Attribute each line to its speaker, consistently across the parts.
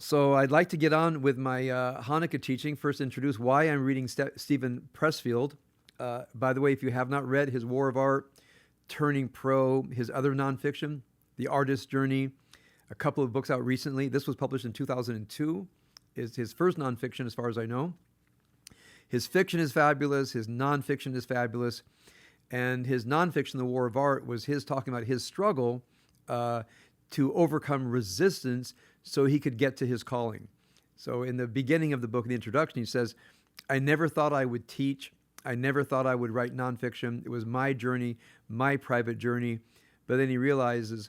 Speaker 1: So I'd like to get on with my Hanukkah teaching. First, introduce why I'm reading Stephen Pressfield. By the way, if you have not read his War of Art, Turning Pro, his other nonfiction, The Artist's Journey, a couple of books out recently. This was published in 2002. Is his first nonfiction, as far as I know. His fiction is fabulous. His nonfiction is fabulous. And his nonfiction, The War of Art, was his talking about his struggle to overcome resistance so he could get to his calling. So in the beginning of the book, in the introduction, he says, I never thought I would teach. I never thought I would write nonfiction. It was my journey, my private journey. But then he realizes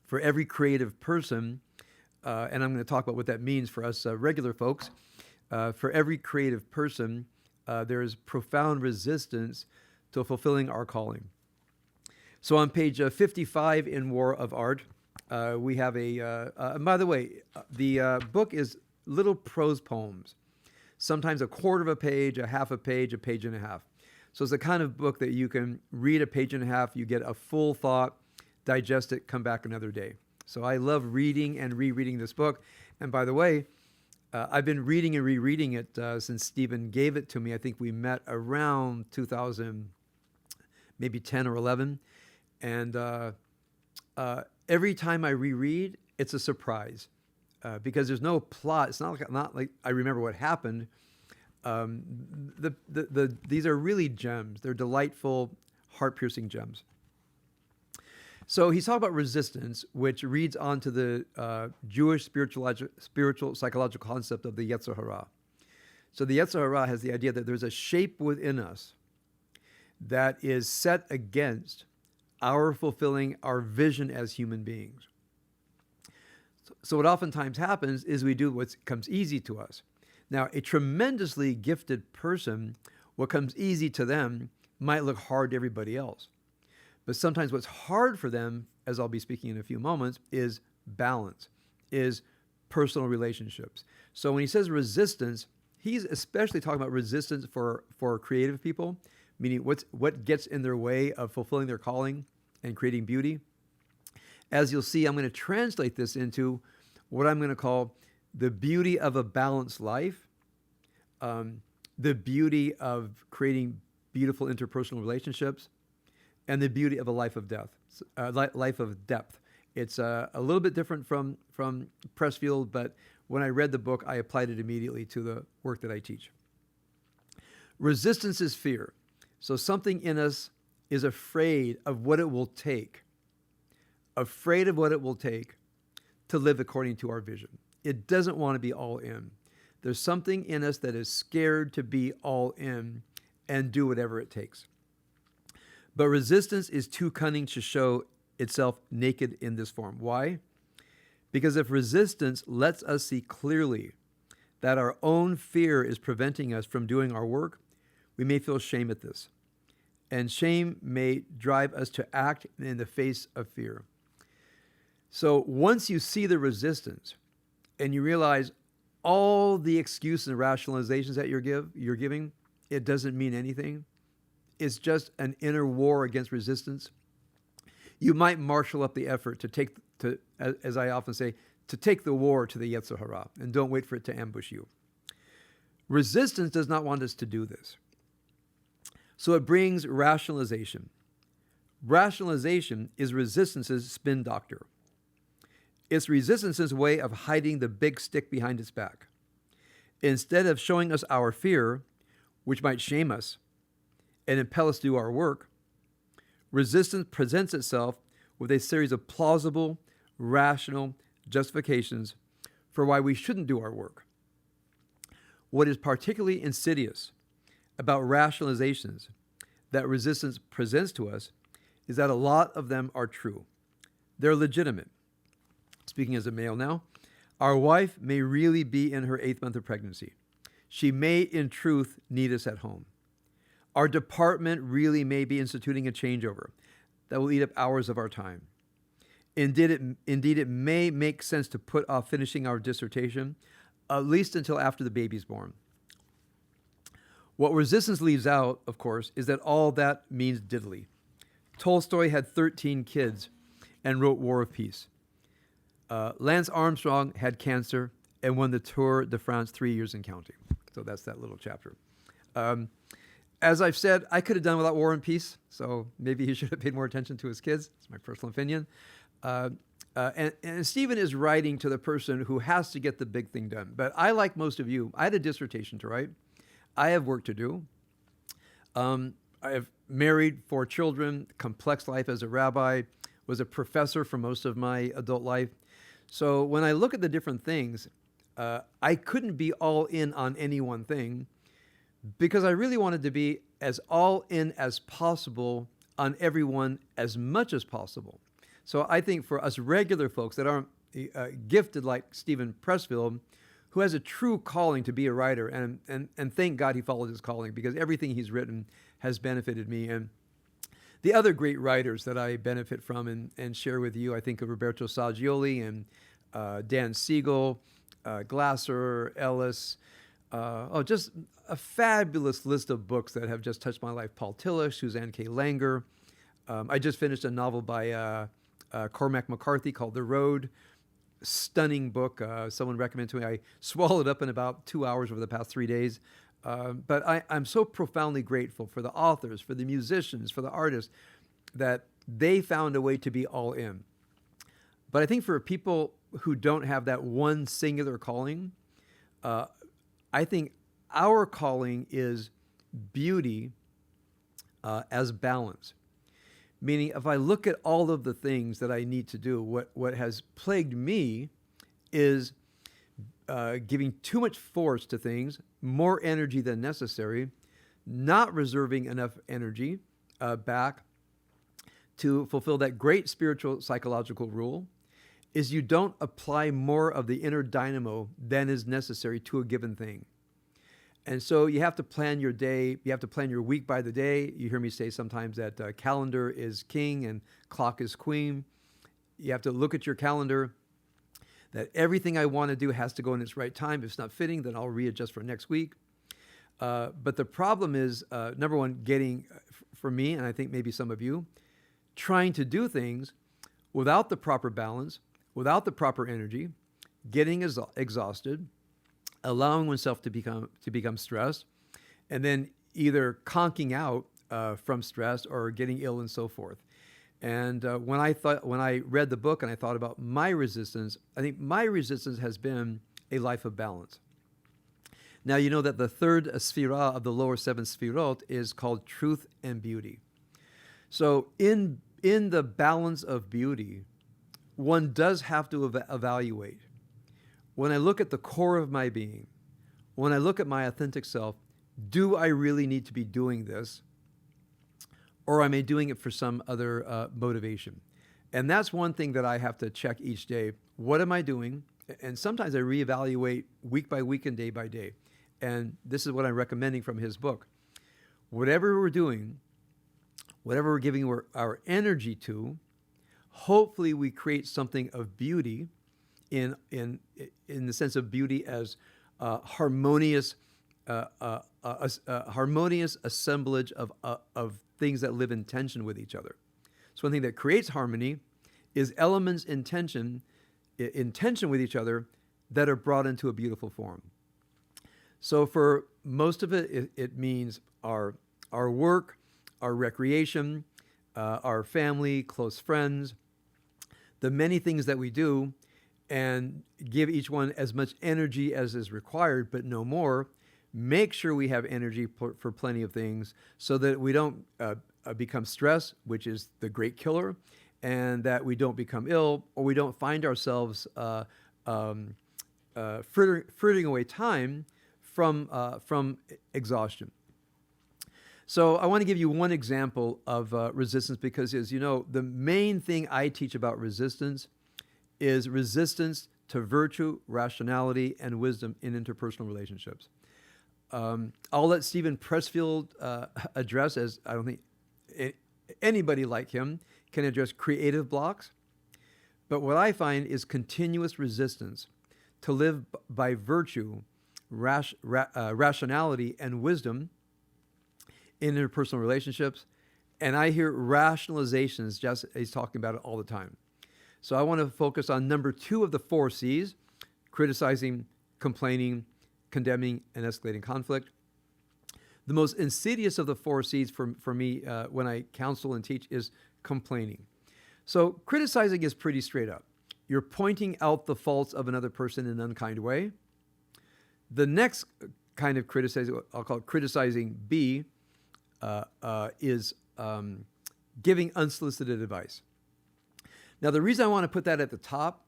Speaker 1: for every creative person, and I'm going to talk about what that means for us regular folks, for every creative person, there is profound resistance to fulfilling our calling. So on page 55 in War of Art, we have and by the way, the book is little prose poems, sometimes a quarter of a page, a half a page and a half. So it's the kind of book that you can read a page and a half, you get a full thought, digest it, come back another day. So I love reading and rereading this book. And by the way, I've been reading and rereading it since Stephen gave it to me. I think we met around 2000, maybe 10 or 11. And every time I reread, it's a surprise because there's no plot. It's not like I remember what happened. These are really gems. They're delightful, heart-piercing gems. So he's talking about resistance, which reads on to the Jewish spiritual psychological concept of the Yetzer Hara. So the Yetzer Hara has the idea that there's a shape within us that is set against our fulfilling our vision as human beings. So what oftentimes happens is we do what comes easy to us. Now, a tremendously gifted person, what comes easy to them might look hard to everybody else. But sometimes what's hard for them, as I'll be speaking in a few moments, is balance, is personal relationships. So when he says resistance, he's especially talking about resistance for creative people, meaning what gets in their way of fulfilling their calling and creating beauty. As you'll see, I'm going to translate this into what I'm going to call the beauty of a balanced life, the beauty of creating beautiful interpersonal relationships, and the beauty of a life of depth. It's a little bit different from Pressfield, but when I read the book, I applied it immediately to the work that I teach. Resistance is fear. So something in us is afraid of what it will take, to live according to our vision. It doesn't want to be all in. There's something in us that is scared to be all in and do whatever it takes. But resistance is too cunning to show itself naked in this form. Why? Because if resistance lets us see clearly that our own fear is preventing us from doing our work, we may feel shame at this. And shame may drive us to act in the face of fear. So once you see the resistance and you realize all the excuses and rationalizations that you're giving, it doesn't mean anything. It's just an inner war against resistance. You might marshal up the effort as I often say, to take the war to the Yetzer Hara, and don't wait for it to ambush you. Resistance does not want us to do this. So it brings rationalization. Rationalization is resistance's spin doctor. It's resistance's way of hiding the big stick behind its back. Instead of showing us our fear, which might shame us and impel us to do our work, resistance presents itself with a series of plausible, rational justifications for why we shouldn't do our work. What is particularly insidious about rationalizations that resistance presents to us is that a lot of them are true. They're legitimate. Speaking as a male now, our wife may really be in her 8th month of pregnancy. She may, in truth, need us at home. Our department really may be instituting a changeover that will eat up hours of our time. Indeed, it may make sense to put off finishing our dissertation, at least until after the baby's born. What resistance leaves out, of course, is that all that means diddly. Tolstoy had 13 kids and wrote War of Peace. Lance Armstrong had cancer and won the Tour de France 3 years and counting. So that's that little chapter. As I've said, I could have done without War and Peace, so maybe he should have paid more attention to his kids. It's my personal opinion. And Stephen is writing to the person who has to get the big thing done. But I, like most of you, I had a dissertation to write. I have work to do. I have married 4 children, complex life as a rabbi, was a professor for most of my adult life. So when I look at the different things, I couldn't be all in on any one thing because I really wanted to be as all in as possible on everyone as much as possible. So I think for us regular folks that aren't gifted like Stephen Pressfiled, who has a true calling to be a writer, and thank God he followed his calling because everything he's written has benefited me. And the other great writers that I benefit from and share with you, I think of Roberto Saggioli and Dan Siegel, Glasser, Ellis, just a fabulous list of books that have just touched my life. Paul Tillich, Suzanne K. Langer. I just finished a novel by Cormac McCarthy called The Road. Stunning book. Someone recommended to me. I swallowed up in about 2 hours over the past 3 days. But I'm so profoundly grateful for the authors, for the musicians, for the artists, that they found a way to be all in. But I think for people who don't have that one singular calling, I think our calling is beauty as balance. Meaning, if I look at all of the things that I need to do, what has plagued me is giving too much force to things, more energy than necessary, not reserving enough energy back to fulfill that great spiritual psychological rule, is you don't apply more of the inner dynamo than is necessary to a given thing. And so you have to plan your day, you have to plan your week by the day. You hear me say sometimes that calendar is king and clock is queen. You have to look at your calendar, that everything I want to do has to go in its right time. If it's not fitting, then I'll readjust for next week. But the problem is, number one, getting, for me, and I think maybe some of you, trying to do things without the proper balance, without the proper energy, getting exhausted, allowing oneself to become stressed, and then either conking out from stress or getting ill and so forth. And when I read the book and I thought about my resistance, I think my resistance has been a life of balance. Now, you know that the third sphira of the lower 7 sphirot is called truth and beauty. So in the balance of beauty, one does have to evaluate. When I look at the core of my being, when I look at my authentic self, do I really need to be doing this? Or am I doing it for some other motivation? And that's one thing that I have to check each day. What am I doing? And sometimes I reevaluate week by week and day by day. And this is what I'm recommending from his book. Whatever we're doing, whatever we're giving our energy to, hopefully we create something of beauty in the sense of beauty as harmonious assemblage of things that live in tension with each other. So one thing that creates harmony is elements in tension with each other that are brought into a beautiful form. So for most of it, it means our work, our recreation, our family, close friends, the many things that we do, and give each one as much energy as is required, but no more. Make sure we have energy for plenty of things so that we don't become stressed, which is the great killer, and that we don't become ill or we don't find ourselves frittering away time from exhaustion. So I want to give you one example of resistance because, as you know, the main thing I teach about resistance is resistance to virtue, rationality, and wisdom in interpersonal relationships. I'll let Stephen Pressfield address, as I don't think anybody like him can address creative blocks. But what I find is continuous resistance to live by virtue, rationality, and wisdom in interpersonal relationships. And I hear rationalizations, just he's talking about it all the time. So I want to focus on number 2 of the 4 C's, criticizing complaining, condemning, and escalating conflict. The most insidious of the 4 C's for me when I counsel and teach is complaining. So criticizing is pretty straight up. You're pointing out the faults of another person in an unkind way. The next kind of criticizing, I'll call it criticizing B, is giving unsolicited advice. Now, the reason I want to put that at the top,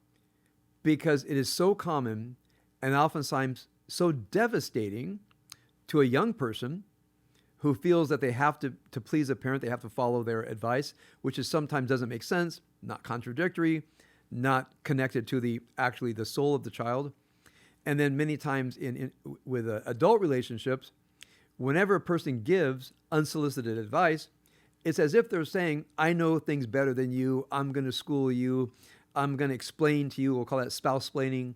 Speaker 1: because it is so common and oftentimes so devastating to a young person who feels that they have to please a parent, they have to follow their advice, which is sometimes doesn't make sense, not contradictory, not connected to the soul of the child. And then many times with adult relationships, whenever a person gives unsolicited advice, it's as if they're saying, I know things better than you, I'm going to school you, I'm going to explain to you, we'll call that spouse-splaining.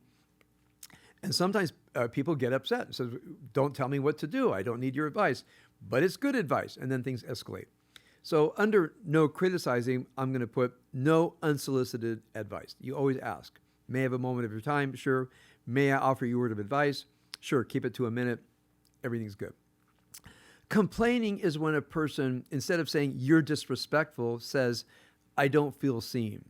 Speaker 1: And sometimes people get upset and say, don't tell me what to do, I don't need your advice. But it's good advice, and then things escalate. So under no criticizing, I'm going to put no unsolicited advice. You always ask. May I have a moment of your time? Sure. May I offer you a word of advice? Sure. Keep it to a minute. Everything's good. Complaining is when a person, instead of saying you're disrespectful, says, I don't feel seen.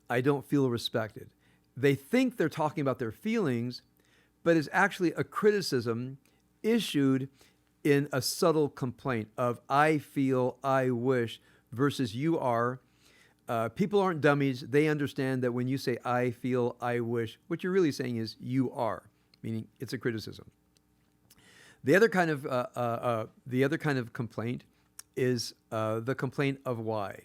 Speaker 1: I don't feel respected. They think they're talking about their feelings, but it's actually a criticism issued in a subtle complaint of I feel, I wish, versus you are. People aren't dummies. They understand that when you say I feel, I wish, what you're really saying is you are, meaning it's a criticism. The other kind of complaint is the complaint of why.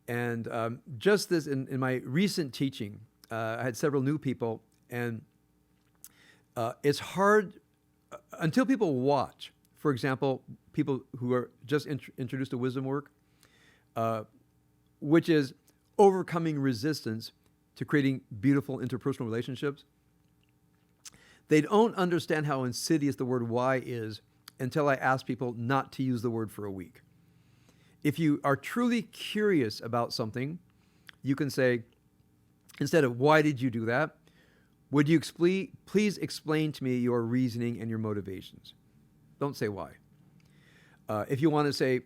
Speaker 1: And just this in my recent teaching, I had several new people, and it's hard until people watch. For example, people who are just introduced to wisdom work, which is overcoming resistance to creating beautiful interpersonal relationships. They don't understand how insidious the word why is until I ask people not to use the word for a week. If you are truly curious about something, you can say, instead of why did you do that, would you please explain to me your reasoning and your motivations? Don't say why. If you want to say,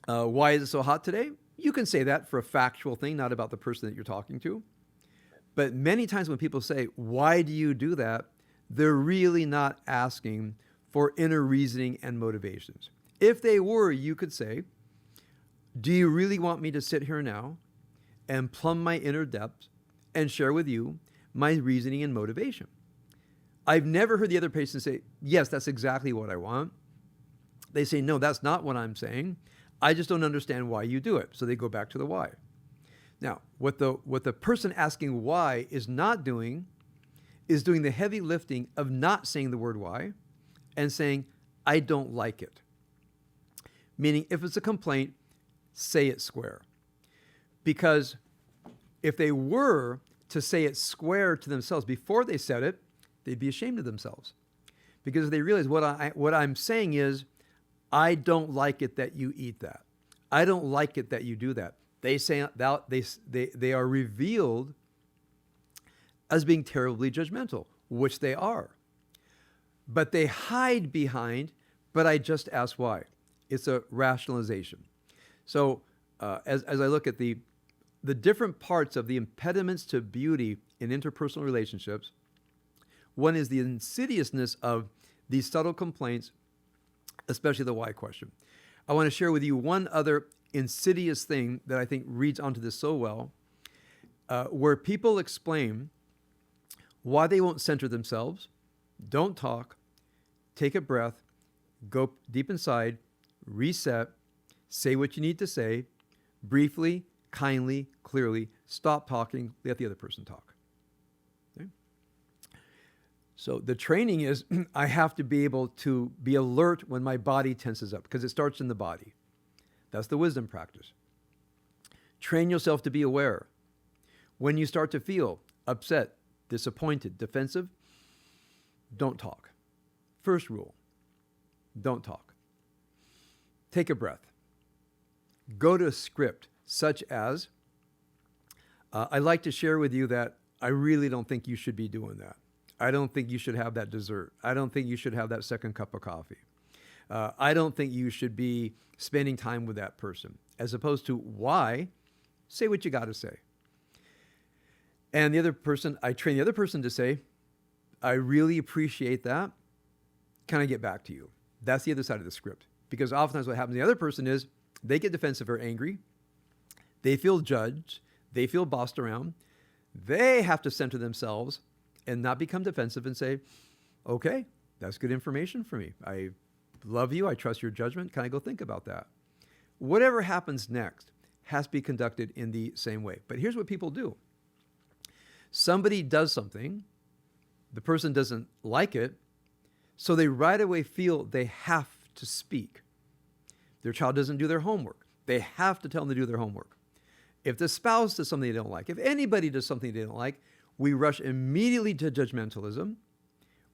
Speaker 1: why is it so hot today? You can say that for a factual thing, not about the person that you're talking to. But many times when people say, why do you do that? They're really not asking for inner reasoning and motivations. If they were, you could say, do you really want me to sit here now and plumb my inner depths and share with you my reasoning and motivation? I've never heard the other person say, yes, that's exactly what I want. They say, no, that's not what I'm saying. I just don't understand why you do it. So they go back to the why. Now, what the person asking why is not doing is doing the heavy lifting of not saying the word why and saying, I don't like it. Meaning, if it's a complaint, say it square. Because if they were to say it square to themselves before they said it, they'd be ashamed of themselves. Because they realize what I'm saying is, I don't like it that you eat that. I don't like it that you do that. They say that they are revealed as being terribly judgmental, which they are. But they hide behind, but I just asked why. It's a rationalization. So as I look at the different parts of the impediments to beauty in interpersonal relationships, one is the insidiousness of these subtle complaints, especially the why question. I want to share with you one other insidious thing that I think reads onto this so well, where people explain why they won't center themselves, don't talk, take a breath, go deep inside, reset, say what you need to say, briefly, kindly, clearly, stop talking, let the other person talk. Okay? So the training is I have to be able to be alert when my body tenses up, because it starts in the body. That's the wisdom practice. Train yourself to be aware. When you start to feel upset, disappointed, defensive, don't talk. First rule, don't talk. Take a breath. Go to a script such as, I'd like to share with you that I really don't think you should be doing that. I don't think you should have that dessert. I don't think you should have that second cup of coffee. I don't think you should be spending time with that person. As opposed to why, say what you got to say. And the other person, I train the other person to say, I really appreciate that. Can I get back to you? That's the other side of the script. Because oftentimes what happens to the other person is they get defensive or angry. They feel judged. They feel bossed around. They have to center themselves and not become defensive and say, okay, that's good information for me. I love you. I trust your judgment. Can I go think about that? Whatever happens next has to be conducted in the same way. But here's what people do. Somebody does something. The person doesn't like it. So they right away feel they have to speak. Their child doesn't do their homework. They have to tell them to do their homework. If the spouse does something they don't like, if anybody does something they don't like, we rush immediately to judgmentalism.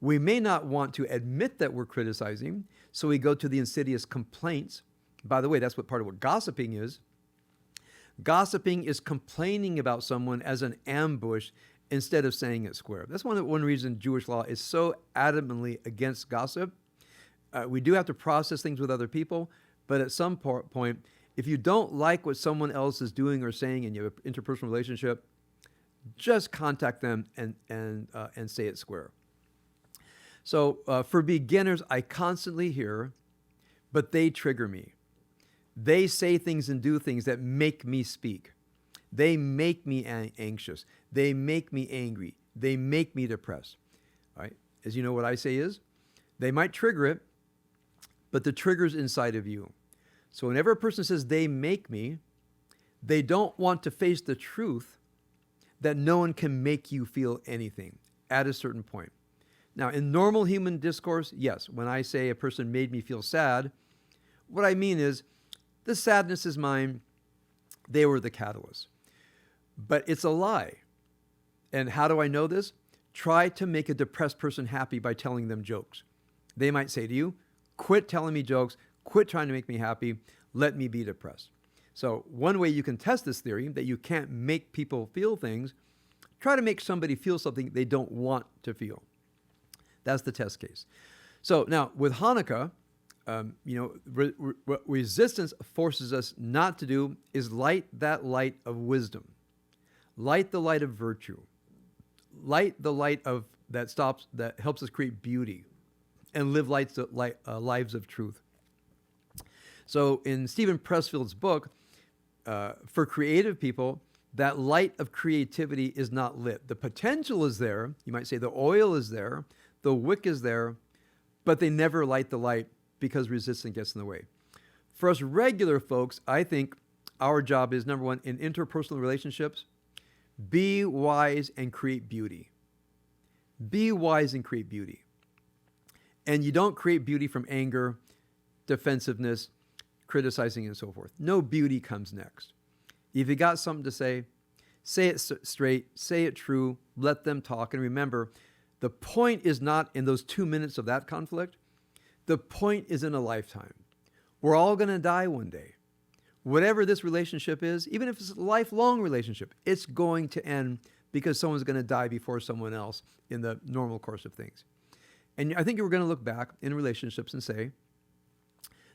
Speaker 1: We may not want to admit that we're criticizing, so we go to the insidious complaints. By the way, that's what part of what gossiping is. Gossiping is complaining about someone as an ambush instead of saying it square. That's one reason Jewish law is so adamantly against gossip. We do have to process things with other people, but at some point, if you don't like what someone else is doing or saying and you have an interpersonal relationship, just contact them and say it square. So for beginners, I constantly hear, but they trigger me. They say things and do things that make me speak. They make me anxious. They make me angry. They make me depressed. All right? As you know, what I say is, they might trigger it, but the trigger's inside of you. So whenever a person says they make me, they don't want to face the truth that no one can make you feel anything at a certain point. Now, in normal human discourse, yes, when I say a person made me feel sad, what I mean is the sadness is mine. They were the catalyst. But it's a lie. And how do I know this? Try to make a depressed person happy by telling them jokes. They might say to you, quit telling me jokes, quit trying to make me happy, let me be depressed. So one way you can test this theory, that you can't make people feel things, try to make somebody feel something they don't want to feel. That's the test case. So now with Hanukkah, what resistance forces us not to do is light that light of wisdom. Light the light of virtue. Light the light of that helps us create beauty and live lives of truth. So in Stephen Pressfield's book, for creative people, that light of creativity is not lit. The potential is there. You might say the oil is there. The wick is there, but they never light the light because resistance gets in the way. For us regular folks, I think our job is, number one, in interpersonal relationships, be wise and create beauty. Be wise and create beauty. And you don't create beauty from anger, defensiveness, criticizing, and so forth. No, beauty comes next. If you got something to say it straight, say it true, let them talk. And remember, the point is not in those 2 minutes of that conflict. The point is in a lifetime. We're all going to die one day. Whatever this relationship is, even if it's a lifelong relationship, it's going to end because someone's going to die before someone else in the normal course of things. And I think we're going to look back in relationships and say,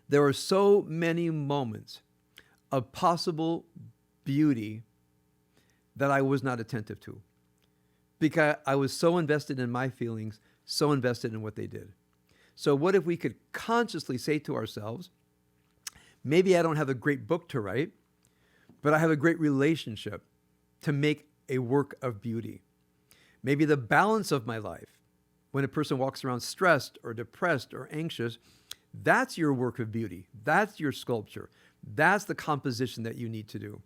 Speaker 1: there are so many moments of possible beauty that I was not attentive to because I was so invested in my feelings, so invested in what they did. So what if we could consciously say to ourselves, maybe I don't have a great book to write, but I have a great relationship to make a work of beauty. Maybe the balance of my life, when a person walks around stressed or depressed or anxious, that's your work of beauty. That's your sculpture. That's the composition that you need to do.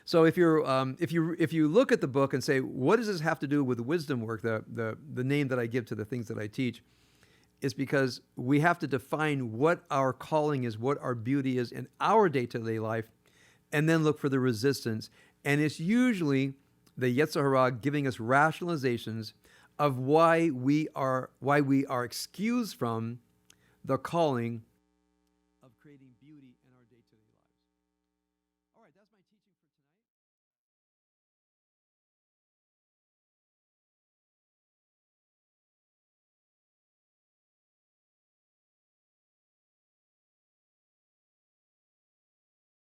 Speaker 1: So if you look at the book and say, what does this have to do with wisdom work, the name that I give to the things that I teach, it's because we have to define what our calling is, what our beauty is in our day-to-day life, and then look for the resistance. And it's usually the Yetzer Hara giving us rationalizations of why we are excused from the calling of creating beauty in our day-to-day lives. All right, that's my teaching for